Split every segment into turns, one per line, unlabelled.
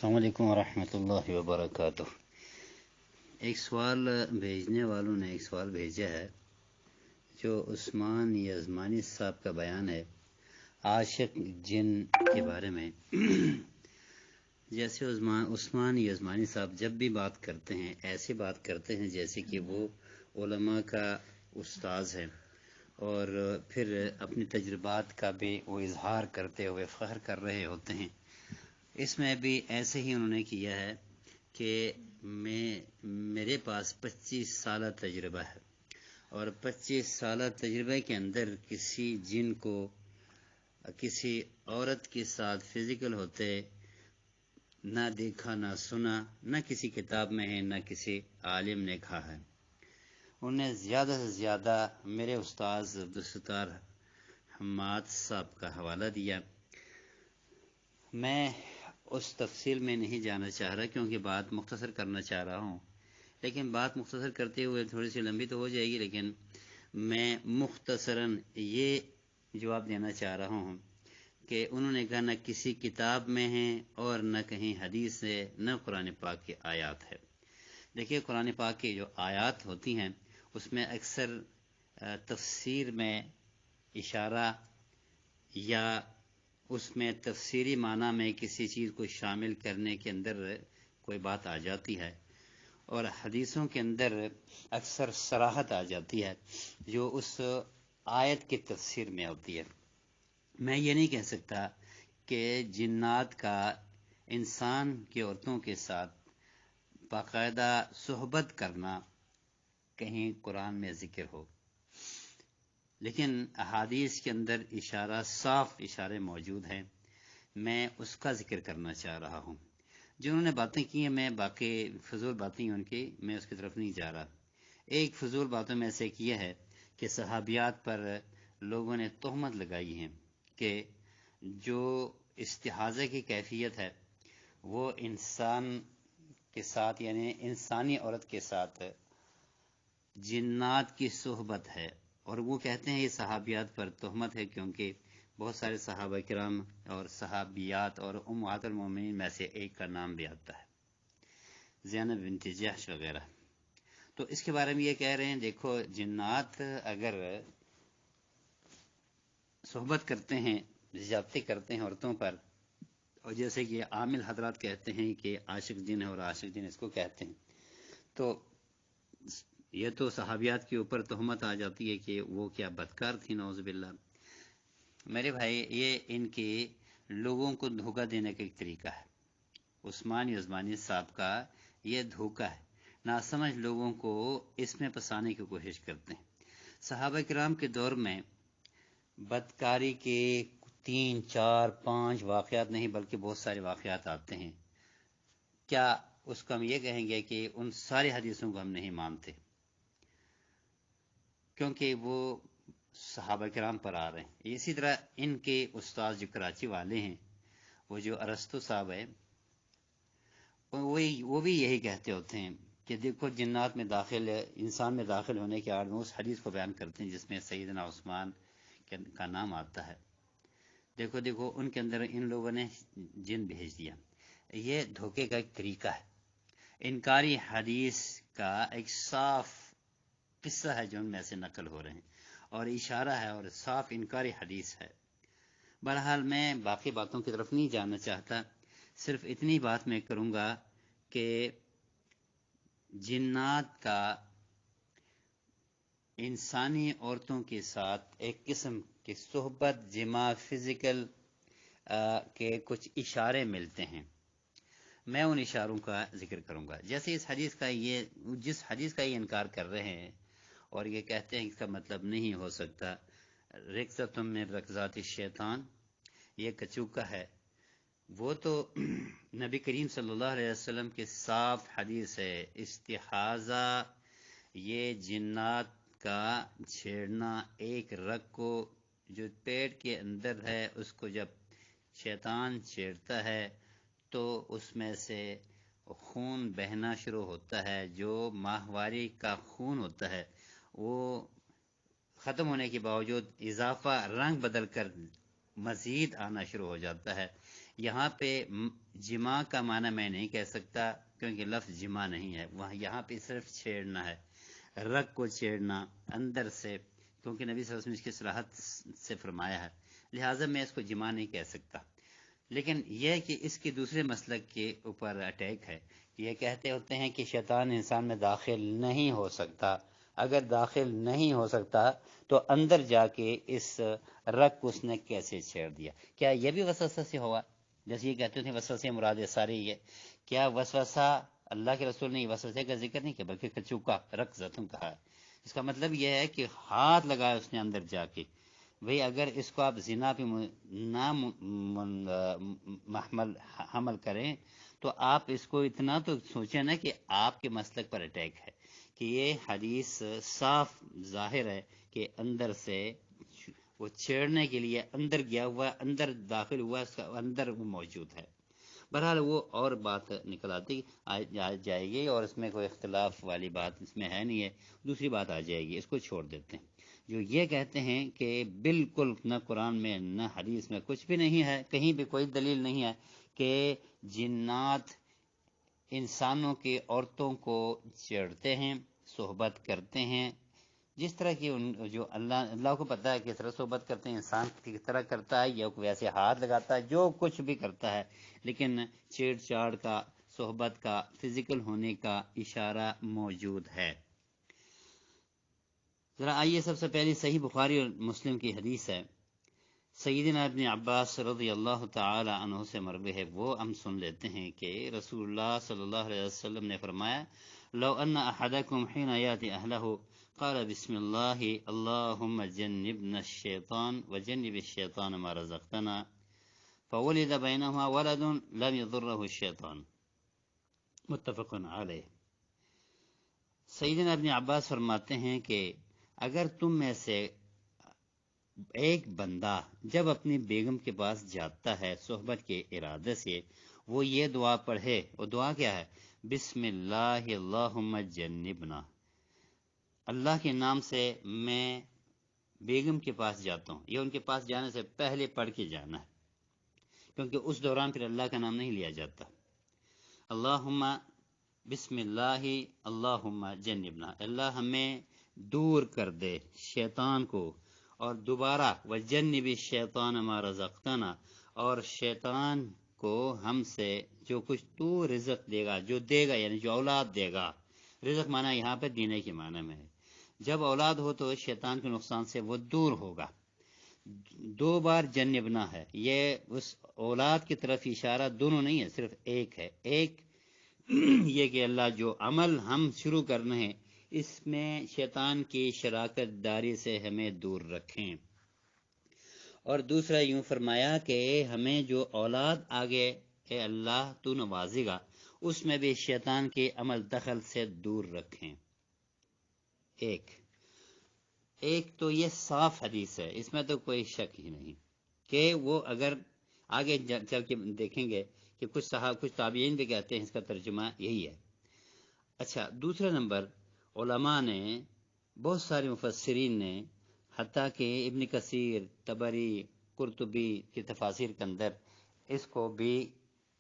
السلام علیکم ورحمۃ اللہ وبرکاتہ۔ ایک سوال بھیجنے والوں نے ایک سوال بھیجا ہے جو عثمان یزمانی صاحب کا بیان ہے عاشق جن کے بارے میں۔ جیسے عثمان یزمانی صاحب جب بھی بات کرتے ہیں ایسے بات کرتے ہیں جیسے کہ وہ علماء کا استاذ ہے، اور پھر اپنی تجربات کا بھی وہ اظہار کرتے ہوئے فخر کر رہے ہوتے ہیں۔ اس میں بھی ایسے ہی انہوں نے کیا ہے کہ میرے پاس 25 سالہ تجربہ ہے، اور 25 سالہ تجربے کے اندر کسی جن کو کسی عورت کے ساتھ فزیکل ہوتے نہ دیکھا نہ سنا، نہ کسی کتاب میں ہے نہ کسی عالم نے کہا ہے۔ انہوں نے زیادہ سے زیادہ میرے استاذ عبدالستار حماد صاحب کا حوالہ دیا۔ میں اس تفصیل میں نہیں جانا چاہ رہا کیونکہ بات مختصر کرنا چاہ رہا ہوں، لیکن بات مختصر کرتے ہوئے تھوڑی سی لمبی تو ہو جائے گی، لیکن میں مختصراً یہ جواب دینا چاہ رہا ہوں کہ انہوں نے کہا نہ کسی کتاب میں ہے اور نہ کہیں حدیث ہے، نہ قرآن پاک کی آیات ہے۔ دیکھیے، قرآن پاک کی جو آیات ہوتی ہیں اس میں اکثر تفسیر میں اشارہ یا اس میں تفسیری معنی میں کسی چیز کو شامل کرنے کے اندر کوئی بات آ جاتی ہے، اور حدیثوں کے اندر اکثر صراحت آ جاتی ہے جو اس آیت کی تفسیر میں ہوتی ہے۔ میں یہ نہیں کہہ سکتا کہ جنات کا انسان کی عورتوں کے ساتھ باقاعدہ صحبت کرنا کہیں قرآن میں ذکر ہو، لیکن احادیث کے اندر اشارہ صاف اشارے موجود ہیں۔ میں اس کا ذکر کرنا چاہ رہا ہوں۔ جنہوں نے باتیں کی ہیں، میں باقی فضول باتیں ان کی میں اس کی طرف نہیں جا رہا۔ ایک فضول باتوں میں سے کیا ہے کہ صحابیات پر لوگوں نے تہمت لگائی ہے کہ جو استحاضہ کی کیفیت ہے وہ انسان کے ساتھ یعنی انسانی عورت کے ساتھ جنات کی صحبت ہے، اور وہ کہتے ہیں یہ صحابیات پر تہمت ہے کیونکہ بہت سارے صحابہ کرام اور صحابیات اور امہات المومنین میں سے ایک کا نام بھی آتا ہے، زینب بنت جحش وغیرہ۔ تو اس کے بارے میں یہ کہہ رہے ہیں دیکھو، جنات اگر صحبت کرتے ہیں، زیادتی کرتے ہیں عورتوں پر، اور جیسے کہ عامل حضرات کہتے ہیں کہ عاشق جن ہے اور عاشق جن اس کو کہتے ہیں، تو یہ تو صحابیات کے اوپر تہمت آ جاتی ہے کہ وہ کیا بدکار تھی، نعوذ باللہ۔ میرے بھائی، یہ ان کے لوگوں کو دھوکہ دینے کا ایک طریقہ ہے۔ عثمان یزمانی صاحب کا یہ دھوکہ ہے، ناسمجھ لوگوں کو اس میں پھنسانے کی کوشش کرتے ہیں۔ صحابہ کرام کے دور میں بدکاری کے 3 4 5 واقعات نہیں بلکہ بہت سارے واقعات آتے ہیں۔ کیا اس کو ہم یہ کہیں گے کہ ان ساری حدیثوں کو ہم نہیں مانتے کیونکہ وہ صحابہ کرام پر آ رہے ہیں؟ اسی طرح ان کے استاد جو کراچی والے ہیں، وہ جو ارسطو صاحب ہے، وہ بھی یہی کہتے ہوتے ہیں کہ دیکھو، جنات میں داخل انسان میں داخل ہونے کے آڑ میں اس حدیث کو بیان کرتے ہیں جس میں سیدنا عثمان کا نام آتا ہے۔ دیکھو ان کے اندر ان لوگوں نے جن بھیج دیا۔ یہ دھوکے کا ایک طریقہ ہے، انکاری حدیث کا ایک صاف قصہ ہے جو ان میں سے نقل ہو رہے ہیں، اور اشارہ ہے اور صاف انکاری حدیث ہے۔ بہرحال میں باقی باتوں کی طرف نہیں جانا چاہتا، صرف اتنی بات میں کروں گا کہ جنات کا انسانی عورتوں کے ساتھ ایک قسم کی صحبت، جماع، فزیکل کے کچھ اشارے ملتے ہیں۔ میں ان اشاروں کا ذکر کروں گا، جیسے جس حدیث کا یہ انکار کر رہے ہیں اور یہ کہتے ہیں کہ اس کا مطلب نہیں ہو سکتا رقصۃ من رقصات الشیطان، یہ کچوکا ہے، وہ تو نبی کریم صلی اللہ علیہ وسلم کے صاف حدیث ہے۔ استحاضہ یہ جنات کا چھیڑنا، ایک رگ کو جو پیٹ کے اندر ہے اس کو جب شیطان چھیڑتا ہے تو اس میں سے خون بہنا شروع ہوتا ہے، جو ماہواری کا خون ہوتا ہے وہ ختم ہونے کے باوجود اضافہ رنگ بدل کر مزید آنا شروع ہو جاتا ہے۔ یہاں پہ جماع کا معنی میں نہیں کہہ سکتا کیونکہ لفظ جماع نہیں ہے، وہاں یہاں پہ صرف چھیڑنا ہے، رگ کو چھیڑنا اندر سے، کیونکہ نبی صلی اللہ علیہ وسلم اس کی صراحت سے فرمایا ہے، لہٰذا میں اس کو جماع نہیں کہہ سکتا۔ لیکن یہ کہ اس کی دوسرے مسلک کے اوپر اٹیک ہے، یہ کہتے ہوتے ہیں کہ شیطان انسان میں داخل نہیں ہو سکتا، اگر داخل نہیں ہو سکتا تو اندر جا کے اس رگ کو اس نے کیسے چھیڑ دیا؟ کیا یہ بھی وسوسہ سے ہوا؟ جیسے یہ کہتے تھے وسوسے مراد سارے یہ، کیا وسوسہ اللہ کے رسول نے وسوسے کا ذکر نہیں کیا بلکہ کچوکا رق زتم کہا ہے؟ اس کا مطلب یہ ہے کہ ہاتھ لگایا اس نے اندر جا کے۔ بھئی اگر اس کو آپ زنا پہ نہ محمل حمل کریں تو آپ اس کو اتنا تو سوچیں نا کہ آپ کے مسلک پر اٹیک ہے، کہ یہ حدیث صاف ظاہر ہے کہ اندر سے وہ چھیڑنے کے لیے اندر گیا ہوا، اندر داخل ہوا، اس کا اندر وہ موجود ہے۔ بہرحال وہ اور بات نکل آتی جائے گی، اور اس میں کوئی اختلاف والی بات اس میں ہے نہیں ہے، دوسری بات آ جائے گی، اس کو چھوڑ دیتے ہیں۔ جو یہ کہتے ہیں کہ بالکل نہ قرآن میں نہ حدیث میں کچھ بھی نہیں ہے، کہیں بھی کوئی دلیل نہیں ہے کہ جنات انسانوں کی عورتوں کو چھیڑتے ہیں، صحبت کرتے ہیں، جس طرح کی جو اللہ کو پتہ ہے کس طرح صحبت کرتے ہیں، انسان کی طرح کرتا ہے یا ویسے ہاتھ لگاتا ہے، جو کچھ بھی کرتا ہے، لیکن چھیڑ چھاڑ کا، صحبت کا، فزیکل ہونے کا اشارہ موجود ہے۔ ذرا آئیے سب سے پہلی صحیح بخاری اور مسلم کی حدیث ہے، سیدنا ابن عباس رضی اللہ تعالی عنہ سے مروی ہے، وہ ہم سن لیتے ہیں کہ رسول اللہ صلی اللہ علیہ وسلم نے فرمایا، لو ان احدکم حین یاتی اہلہ قال بسم اللہ اللہم جنبنا الشیطان وجنب الشیطان ما رزقتنا فولد بینہما ولد لم یضرہ الشیطان، متفق علیہ۔ سیدنا ابن عباس فرماتے ہیں کہ اگر تم میں سے ایک بندہ جب اپنی بیگم کے پاس جاتا ہے صحبت کے ارادے سے، وہ یہ دعا پڑھے، وہ دعا کیا ہے؟ بسم اللہ اللہم جنبنا، اللہ کے نام سے میں بیگم کے پاس جاتا ہوں، یہ ان کے پاس جانے سے پہلے پڑھ کے جانا ہے، کیونکہ اس دوران پھر اللہ کا نام نہیں لیا جاتا۔ اللہم بسم اللہ اللہم جنبنا، اللہ ہمیں دور کر دے شیطان کو، اور دوبارہ وجنب الشیطان ما رزقتنا، اور شیطان کو ہم سے جو کچھ تو رزق دے گا، جو دے گا یعنی جو اولاد دے گا، رزق معنی یہاں پہ دینے کے معنی میں ہے، جب اولاد ہو تو شیطان کے نقصان سے وہ دور ہوگا۔ دو بار جنبنا ہے، یہ اس اولاد کی طرف اشارہ دونوں نہیں ہے، صرف ایک ہے۔ ایک یہ کہ اللہ جو عمل ہم شروع کرنے ہیں اس میں شیطان کی شراکت داری سے ہمیں دور رکھیں، اور دوسرا یوں فرمایا کہ ہمیں جو اولاد آگے اے اللہ تو نوازے گا اس میں بھی شیطان کے عمل دخل سے دور رکھیں۔ ایک تو یہ صاف حدیث ہے، اس میں تو کوئی شک ہی نہیں کہ وہ اگر آگے چل کے دیکھیں گے کہ کچھ تابعین بھی کہتے ہیں اس کا ترجمہ یہی ہے۔ اچھا، دوسرا نمبر، علماء نے، بہت سارے مفسرین نے، حتیٰ کہ ابن کثیر، طبری، قرطبی کی تفاسیر کے اندر اس کو بھی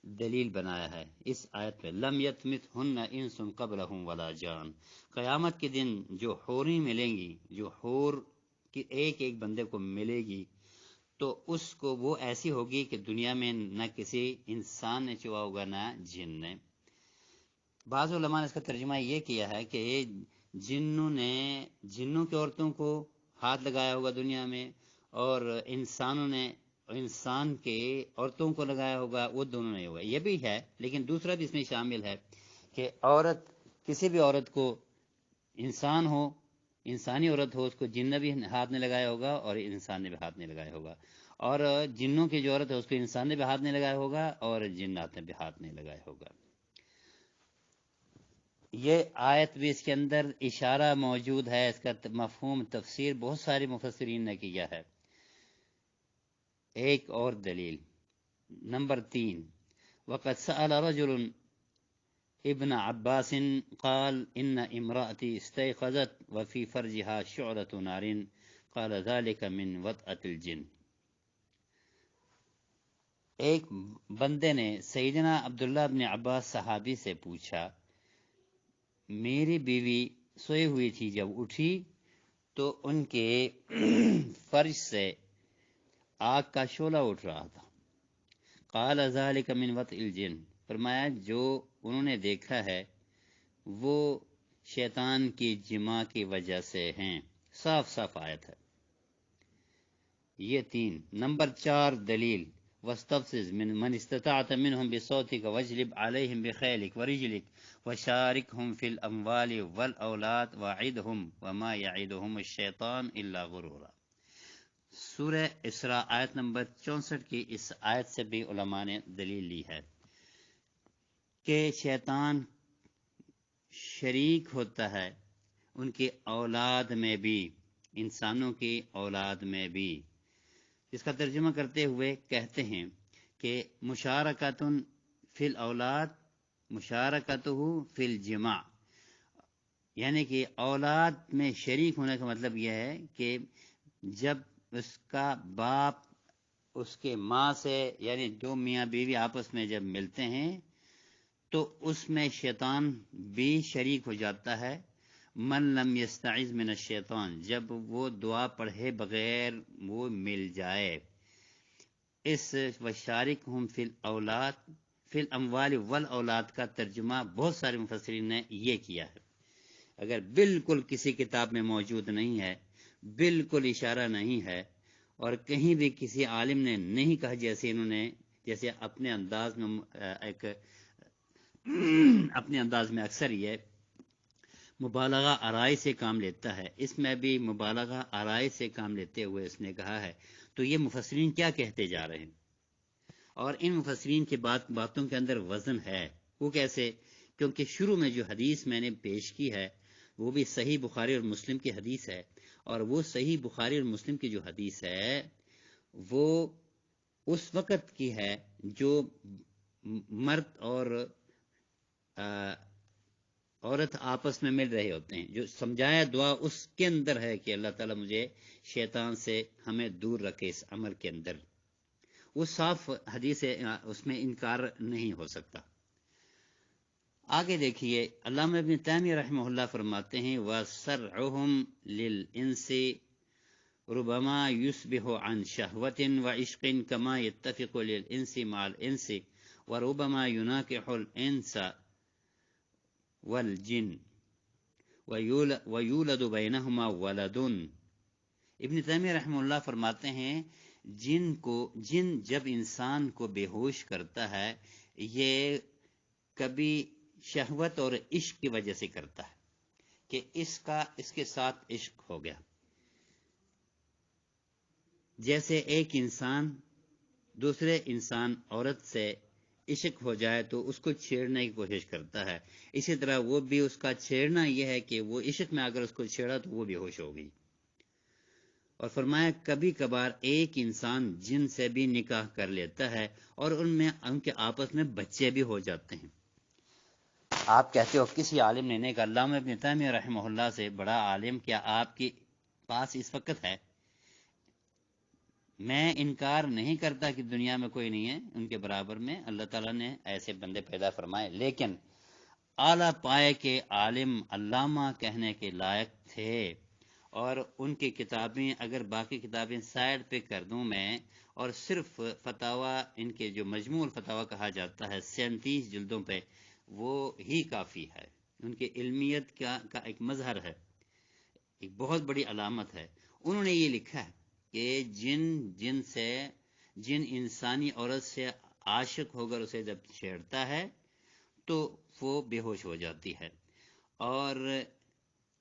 دلیل بنایا ہے اس آیت میں، لم یتمثہن انس قبلہم ولا جان، قیامت کے دن جو حوریں ملیں گی، جو حور کی ایک ایک بندے کو ملے گی تو اس کو وہ ایسی ہوگی کہ دنیا میں نہ کسی انسان نے چھوا ہوگا نہ جن نے۔ بعض علماء نے اس کا ترجمہ یہ کیا ہے کہ جنوں کی عورتوں کو ہاتھ لگایا ہوگا دنیا میں، اور انسانوں نے انسان کے عورتوں کو لگایا ہوگا، وہ دونوں نہیں ہوگا، یہ بھی ہے، لیکن دوسرا بھی اس میں شامل ہے کہ عورت، کسی بھی عورت کو، انسان ہو، انسانی عورت ہو، اس کو جن نے بھی ہاتھ نہیں لگایا ہوگا اور انسان نے بھی ہاتھ نہیں لگایا ہوگا، اور جنوں کی جو عورت ہے اس کو انسان نے بھی ہاتھ نہیں لگایا ہوگا اور جنات نے بھی ہاتھ نہیں لگایا ہوگا۔ یہ آیت بھی اس کے اندر اشارہ موجود ہے، اس کا مفہوم تفسیر بہت سارے مفسرین نے کیا ہے۔ ایک اور دلیل، نمبر 3، وقد سأل رجل ابن عباس قال ان امرأتي استيقظت وفي فرجها شعلة نار قال ذلك من وطأة الجن۔ ایک بندے نے سیدنا عبداللہ ابن عباس صحابی سے پوچھا، میری بیوی سوئی ہوئی تھی، جب اٹھی تو ان کے فرش سے آگ کا شعلہ اٹھ رہا تھا۔ قال ذلک من وطء الجن، فرمایا جو انہوں نے دیکھا ہے وہ شیطان کی جماع کی وجہ سے ہیں۔ صاف صاف آیت ہے یہ 3۔ نمبر 4 دلیل، واستفزز من استطعت منهم بصوتك واجلب عليهم بخيلك ورجلك وشاركهم في الاموال والاولاد وعدهم وما يعدهم الشيطان الا غرورا۔ سورہ اسراء آیت نمبر 64 کی اس آیت سے بھی علماء نے دلیل لی ہے کہ شیطان شریک ہوتا ہے ان کی اولاد میں بھی، انسانوں کی اولاد میں بھی۔ اس کا ترجمہ کرتے ہوئے کہتے ہیں کہ مشارکۃ فی الاولاد مشارکتہ فی الجماع، یعنی کہ اولاد میں شریک ہونے کا مطلب یہ ہے کہ جب اس کا باپ اس کے ماں سے، یعنی دو میاں بیوی آپس میں جب ملتے ہیں تو اس میں شیطان بھی شریک ہو جاتا ہے۔ من لم یستعذ من الشیطان، جب وہ دعا پڑھے بغیر وہ مل جائے۔ اس وشارکہم فی الاولاد فی الاموال والاولاد کا ترجمہ بہت سارے مفسرین نے یہ کیا ہے۔ اگر بالکل کسی کتاب میں موجود نہیں ہے، بالکل اشارہ نہیں ہے، اور کہیں بھی کسی عالم نے نہیں کہا، جیسے انہوں نے جیسے اپنے انداز میں اپنے انداز میں اکثر یہ مبالغہ آرائی سے کام لیتا ہے، اس میں بھی مبالغہ آرائی سے کام لیتے ہوئے اس نے کہا ہے۔ تو یہ مفسرین کیا کہتے جا رہے ہیں، اور ان مفسرین کی باتوں کے اندر وزن ہے۔ وہ کیسے؟ کیونکہ شروع میں جو حدیث میں نے پیش کی ہے وہ بھی صحیح بخاری اور مسلم کی حدیث ہے، اور وہ صحیح بخاری اور مسلم کی جو حدیث ہے وہ اس وقت کی ہے جو مرد اور عورت آپس میں مل رہے ہوتے ہیں، جو سمجھایا دعا اس کے اندر ہے کہ اللہ تعالیٰ مجھے شیطان سے ہمیں دور رکھے اس عمل کے اندر۔ وہ صاف حدیث ہے، اس میں انکار نہیں ہو سکتا۔ آگے دیکھیے، علامہ ابن تیمیہ رحمہ اللہ فرماتے ہیں وَسَرْعُهُمْ لِلْإِنسِ رُبَمَا يُصْبِحُ عَنْ شَهْوَةٍ وَعِشْقٍ كَمَا يَتَّفِقُ لِلْإِنسِ مَعَ الْإِنسِ وَرُبَمَا يُنَاكِحُ الْإِنسَ وَالْجِنَّ وَيُولَدُ بَيْنَهُمَا وَلَدٌ۔ ابن تیمیہ رحمہ اللہ فرماتے ہیں جن جب انسان کو بے ہوش کرتا ہے یہ کبھی شہوت اور عشق کی وجہ سے کرتا ہے کہ اس کے ساتھ عشق ہو گیا۔ جیسے ایک انسان دوسرے انسان عورت سے عشق ہو جائے تو اس کو چھیڑنے کی کوشش کرتا ہے، اسی طرح وہ بھی اس کا چھیڑنا یہ ہے کہ وہ عشق میں اگر اس کو چھیڑا تو وہ بے ہوش ہو گئی۔ اور فرمایا کبھی کبھار ایک انسان جن سے بھی نکاح کر لیتا ہے اور ان کے آپس میں بچے بھی ہو جاتے ہیں۔ آپ کہتے ہو کسی عالم نے نہیں کہا، علامہ ابن تیمیہ رحمہ اللہ سے بڑا عالم کیا آپ کے پاس اس وقت ہے؟ میں انکار نہیں کرتا کہ دنیا میں کوئی نہیں ہے ان کے برابر میں، اللہ تعالیٰ نے ایسے بندے پیدا فرمائے، لیکن اعلیٰ پائے کے عالم علامہ کہنے کے لائق تھے۔ اور ان کی کتابیں اگر باقی کتابیں سائڈ پہ کر دوں میں اور صرف فتاوی، ان کے جو مجموع الفتاوی کہا جاتا ہے 37 جلدوں پہ، وہ ہی کافی ہے۔ ان کی علمیت کا ایک مظہر ہے، ایک بہت بڑی علامت ہے۔ انہوں نے یہ لکھا ہے کہ جن انسانی عورت سے عاشق ہو کر اسے جب چھیڑتا ہے تو وہ بے ہوش ہو جاتی ہے، اور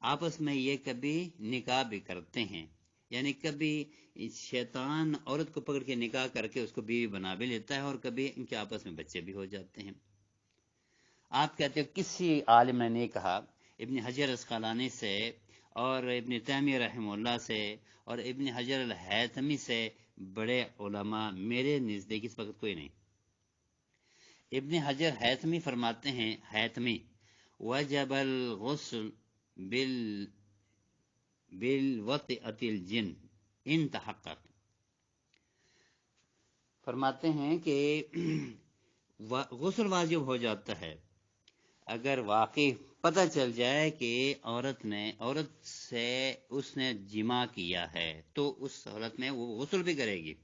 آپس میں یہ کبھی نکاح بھی کرتے ہیں، یعنی کبھی شیطان عورت کو پکڑ کے نکاح کر کے اس کو بیوی بنا بھی لیتا ہے، اور کبھی ان کے آپس میں بچے بھی ہو جاتے ہیں۔ آپ کہتے ہو کسی عالم نے نہیں کہا، ابن حجر اسقلانی سے اور ابن تیمیہ رحمہ اللہ سے اور ابن حجر الہیثمی سے بڑے علماء میرے نزدیک اس وقت کوئی نہیں۔ ابن حجر ہیثمی فرماتے ہیں، ہیثمی وجب الغسل بالوطئۃ الجن ان تحقق، فرماتے ہیں کہ غسل واجب ہو جاتا ہے اگر واقعی پتہ چل جائے کہ عورت سے اس نے جمع کیا ہے تو اس حالت میں وہ غسل بھی کرے گی.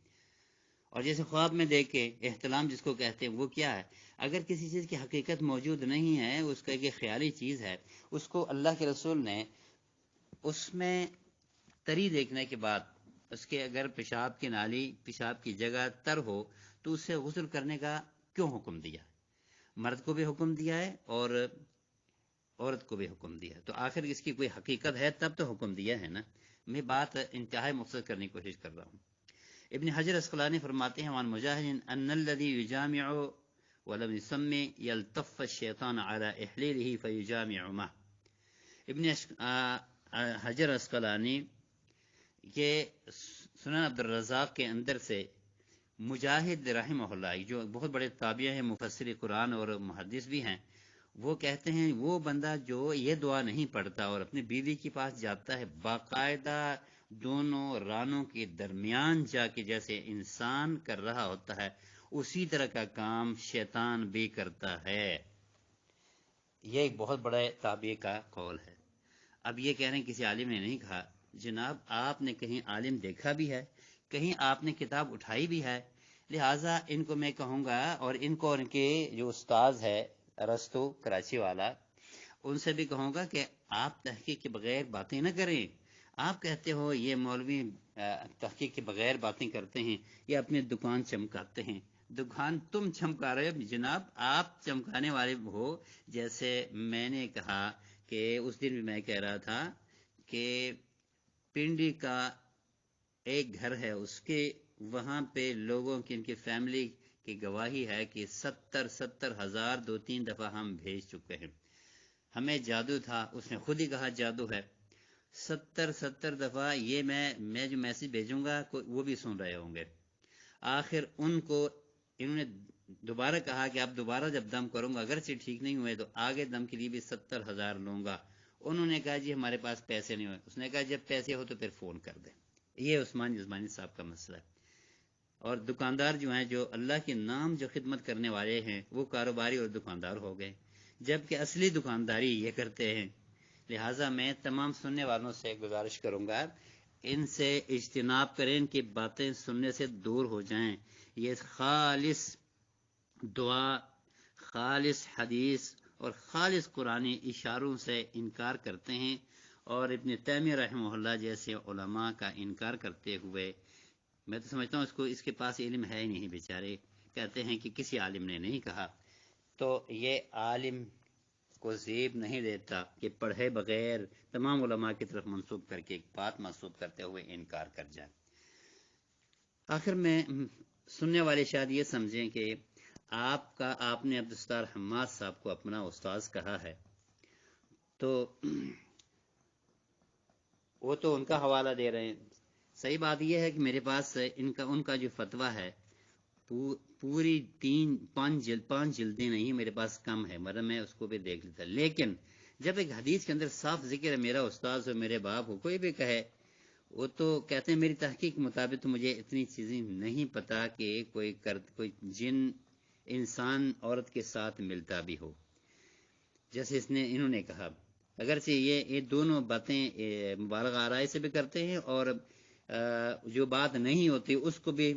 اور جیسے خواب میں دیکھ کے احتلام جس کو کہتے ہیں وہ کیا ہے؟ اگر کسی چیز کی حقیقت موجود نہیں ہے، اس کا ایک خیالی چیز ہے، اس کو اللہ کے رسول نے اس میں تری دیکھنے کے بعد اس کے اگر پیشاب کی نالی پیشاب کی جگہ تر ہو تو اسے غسل کرنے کا کیوں حکم دیا؟ مرد کو بھی حکم دیا ہے اور عورت کو بھی حکم دیا ہے، تو آخر اس کی کوئی حقیقت ہے تب تو حکم دیا ہے نا. میں بات انتہائی مختصر کرنے کی کوشش کر رہا ہوں. ابن حجر اسقلانی فرماتے ہیں وعن مجاہد ان الذي يجامع ولم يسمي يلتف الشيطان على احلیلہ فيجامع معه. ابن حجر اسقلانی کے سنن عبدالرزاق کے اندر سے مجاہد رحمہ اللہ جو بہت بڑے تابعی ہیں، مفسر قرآن اور محدث بھی ہیں، وہ کہتے ہیں وہ بندہ جو یہ دعا نہیں پڑھتا اور اپنی بیوی کے پاس جاتا ہے باقاعدہ دونوں رانوں کے درمیان جا کے جیسے انسان کر رہا ہوتا ہے اسی طرح کا کام شیطان بھی کرتا ہے. یہ ایک بہت بڑے تابعی کا قول ہے. اب یہ کہہ رہے ہیں کسی عالم نے نہیں کہا. جناب آپ نے کہیں عالم دیکھا بھی ہے، کہیں آپ نے کتاب اٹھائی بھی ہے، لہٰذا ان کو میں کہوں گا اور ان کو ان کے جو استاذ ہے ارسطو کراچی والا ان سے بھی کہوں گا کہ آپ تحقیق کے بغیر باتیں نہ کریں. آپ کہتے ہو یہ مولوی تحقیق کے بغیر باتیں کرتے ہیں، یہ اپنی دکان چمکاتے ہیں. دکان تم چمکا رہے ہو جناب، آپ چمکانے والے ہو. جیسے میں نے کہا کہ اس دن بھی میں کہہ رہا تھا کہ پنڈی کا ایک گھر ہے، اس کے وہاں پہ لوگوں کی ان کی فیملی کی گواہی ہے کہ 70,000 2-3 دفعہ ہم بھیج چکے ہیں. ہمیں جادو تھا، اس نے خود ہی کہا جادو ہے. 70 دفعہ یہ میں جو میسج بھیجوں گا وہ بھی سن رہے ہوں گے. آخر انہوں نے دوبارہ کہا کہ اب دوبارہ جب دم کروں گا اگرچہ ٹھیک نہیں ہوئے تو آگے دم کے لیے بھی 70,000 لوں گا. انہوں نے کہا جی ہمارے پاس پیسے نہیں ہوئے. اس نے کہا جب پیسے ہو تو پھر فون کر دیں. یہ عثمان جزمانی صاحب کا مسئلہ ہے. اور دکاندار جو ہیں جو اللہ کے نام جو خدمت کرنے والے ہیں وہ کاروباری اور دکاندار ہو گئے، جبکہ اصلی دکانداری یہ کرتے ہیں. لہٰذا میں تمام سننے والوں سے گزارش کروں گا ان سے اجتناب کریں، ان کی باتیں سننے سے دور ہو جائیں. یہ خالص دعا، خالص حدیث اور خالص قرآنی اشاروں سے انکار کرتے ہیں، اور ابن تیمیہ رحمہ اللہ جیسے علماء کا انکار کرتے ہوئے میں تو سمجھتا ہوں اس کے پاس علم ہے ہی نہیں بیچارے. کہتے ہیں کہ کسی عالم نے نہیں کہا، تو یہ عالم کو زیب نہیں دیتا کہ پڑھے بغیر تمام علماء کی طرف منسوب کر کے ایک بات منسوب کرتے ہوئے انکار کر جائے. آخر میں سننے والے شاید یہ سمجھیں کہ آپ نے عبدالستار حماد صاحب کو اپنا استاذ کہا ہے، تو وہ تو ان کا حوالہ دے رہے ہیں. صحیح بات یہ ہے کہ میرے پاس ان کا جو فتویٰ ہے پوری 5 جلدیں نہیں میرے پاس، کم ہے، مگر میں اس کو بھی دیکھ لیتا. لیکن جب ایک حدیث کے اندر صاف ذکر ہے میرا استاذ ہو میرے باپ ہو کوئی بھی کہے، وہ تو کہتے ہیں میری تحقیق کے مطابق تو مجھے اتنی چیزیں نہیں پتا کہ کوئی جن انسان عورت کے ساتھ ملتا بھی ہو. جیسے انہوں نے کہا اگرچہ یہ دونوں باتیں مبالغہ آرائی سے بھی کرتے ہیں اور جو بات نہیں ہوتی اس کو بھی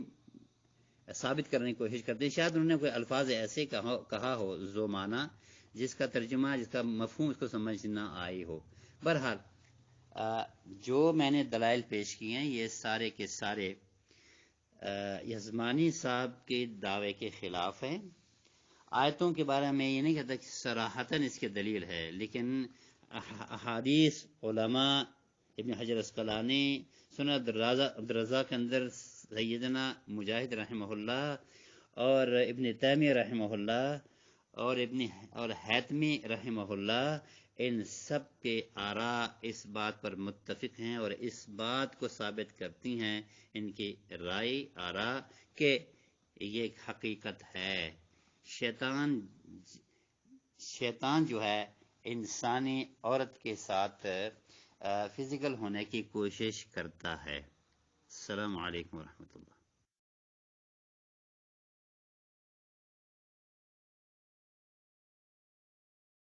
ثابت کرنے کی کوشش کرتے ہیں. شاید انہوں نے کوئی الفاظ ایسے کہا ہو ذو معنی جس کا ترجمہ جس کا مفہوم اس کو سمجھ نہ آئی ہو. بہرحال جو میں نے دلائل پیش کیے ہیں یہ سارے کے سارے یزمانی صاحب کے دعوے کے خلاف ہیں. آیتوں کے بارے میں یہ نہیں کہتا کہ صراحتاً اس کے دلیل ہے، لیکن احادیث علماء ابن حجر اسقلانی سنن عبدالرزاق کے اندر سیدنا مجاہد رحمہ اللہ اور ابن تیمیہ رحمہ اللہ اور حیتمی رحمہ اللہ، ان سب کے آراء اس بات پر متفق ہیں اور اس بات کو ثابت کرتی ہیں ان کی رائے آراء کہ یہ ایک حقیقت ہے. شیطان جو ہے انسانی عورت کے ساتھ فزیکل ہونے کی کوشش کرتا ہے. السلام علیکم ورحمۃ اللہ.